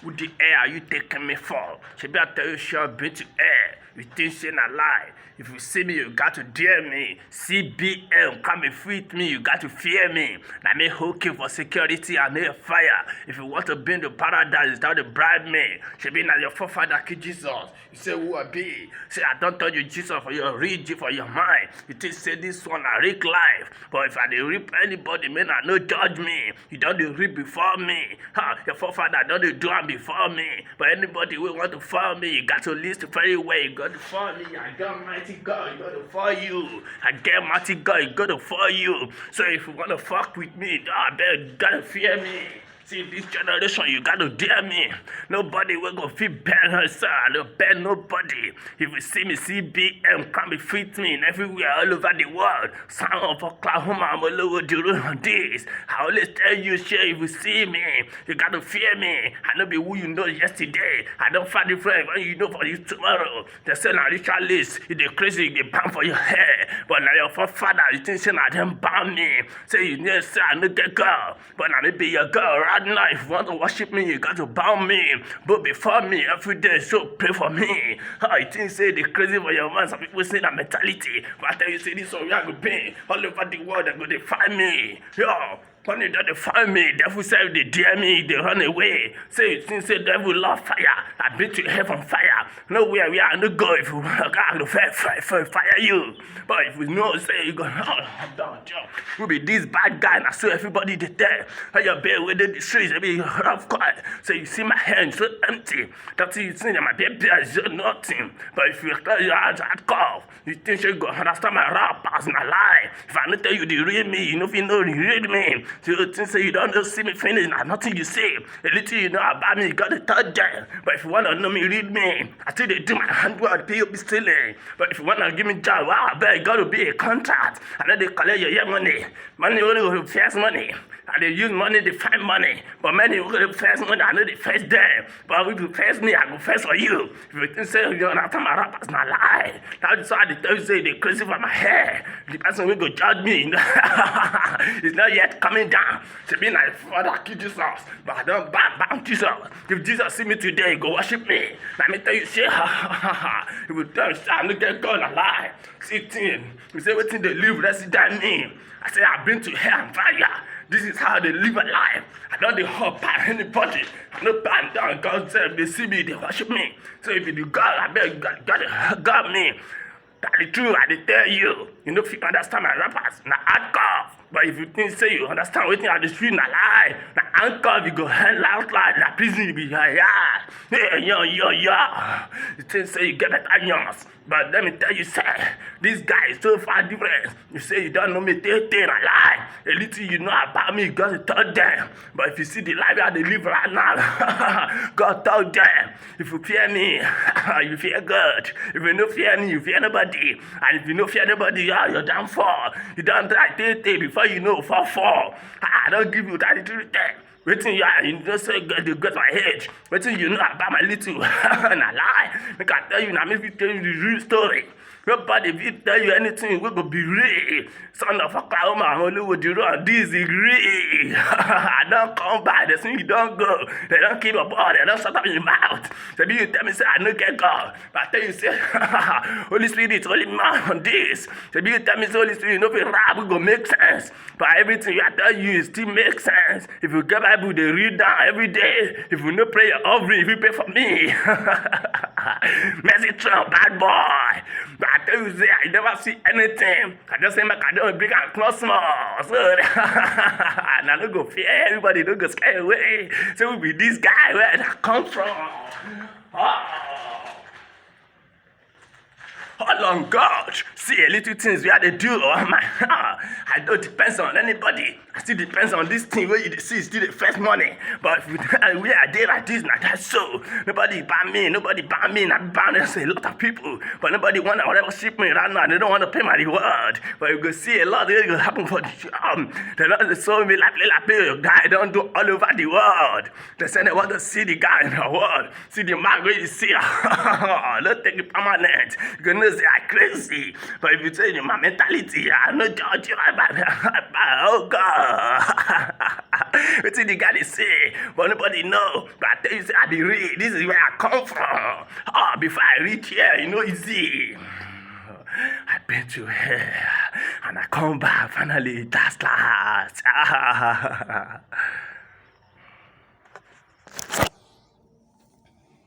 Who the air are you taking me for? Should I tell you sure been to air? You think saying a lie? If you see me, you got to dare me. CBM, come and feed me, you got to fear me. Now me hooking for security and me fire. If you want to be in the paradise, you have to bribe me. Should be now your forefather kill Jesus. You say who I be? Say I don't tell you Jesus for your region, for your mind. You think say this one I reap life. But if I dey reap anybody, man, I no judge me. You don't dey reap before me. Your forefather don't dey do it before me. But anybody who want to follow me, you got to listen very well. You got to follow me. I got mighty God, you got to follow you. I get mighty God, you got to follow you. So if you want to fuck with me, I bet you got to fear me. See, this generation, you gotta dare me. Nobody will go fit ban herself. I don't ban nobody. If you see me, CBM, come and fit me in everywhere, all over the world. Sound of Oklahoma, I'm all over the road on this. I always tell you, share, if you see me, you gotta fear me. I know be who you know yesterday. I don't find the friend when you know for you tomorrow. They say, now, ritualist, if they crazy, they ban for your hair. But now your forefather, you think, say, now, them ban me. Say, you know, say, I know get girl. But now, maybe your girl, right? Now, if you want to worship me, you got to bow me. But before me, every day, so pray for me. You think say they crazy for your man? Some people say that mentality. But I tell you, say this one, we are going to be all over the world, they're going to find me. Yo. When they don't find me, devil say they dare me, they run away. Say you think say devil love fire. I bring to heaven fire. Nowhere we are no go if you got to fire you. But if we know say you go you be this bad guy and I saw everybody they there. And your bed within the streets, they be rough quiet. So you see my hands so empty. That's you see that my baby is nothing. But if you tell your hands hard cough, you think you go understand my rap as my lie. If I don't tell you the real me, you know if you know the real me. So you think say you don't know see me finish, now nothing you say. A little you know about me, you got to touch them. But if you wanna know me, read me. I still they do my handwork, pay you be stealing. But if you wanna give me job, wow, I bet you gotta be a contract. And then they collect your money. Money only will first money. And they use money to find money. But many will go first money, I know they first them. But if you first me, I go first for you. If you think say you're not my rap, that's not lie. That's why they tell you say they crazy for my hair. The person will go judge me. It's not yet coming down. To be like Father kill Jesus. But I don't bound Jesus. If Jesus see me today, go worship me. Let me tell you, say if you don't say I'm not get God alive. 16. You say what thing they live, that's that me. I say I've been to hell and fire. This is how they live a life. I don't they hop by anybody. I don't band down God said they see me, they worship me. So if you do God, I bet God me. That's the truth, I tell you. You know if you understand my rappers, now hardcore. But if you think say you understand what I the street, na lie. Now handcuff, you go hell out like na prison you be yeah. You think say you get better yours. But let me tell you, sir, this guy is so far different. You say you don't know me, they a lie. A little you know about me, God told them. But if you see the life I live right now, God told them. If you fear me, you fear God. If you don't fear me, you fear nobody. And if you don't fear nobody, you're down for. You don't try to before you know fall. I don't give you that little thing. Waiting you just say you got my age. Waiting you know about my little and I lie. I can tell you now, maybe tell you the real story. Nobody will tell you anything, we go be real. Son of Oklahoma, Hollywood, the road, this is real. I don't come by, they say you don't go. They don't keep a ball, they don't shut up in your mouth. So you tell me, say, I don't get God. But I tell you, say, Holy Spirit, Holy man on this. So you tell me, say, Holy Spirit, no be rap, it go make sense. But everything I tell you, it still makes sense. If you get Bible, they read down every day. If you no pray your offering, if you pay for me. Mercy Trump, bad boy. But I tell you, say, I never see anything. I just say, I don't bring and close small. So, and I don't go fear everybody, don't go scare away. So, we be this guy, where that come from? All on God. See a little things we had to do. Oh my, I don't depend on anybody. I still depends on this thing where you see still the first money. But if we are there like this, now that's so. Nobody ban me, not ban us a lot of people. But nobody want to worship me right now. They don't want to pay my reward. But you go see a lot of it will happen for the job. They don't show me like a guy don't do all over the world. They say they want to see the guy in the world. See the man where you see. Don't take it permanent. You gonna say I crazy. But if you say my mentality, I no judge you. Oh God. Wetin the guy dey say, but nobody know. But I tell you, say I be real. This is where I come from. Oh, before I reach here, you know, easy. I been to hell and I come back finally. That's last.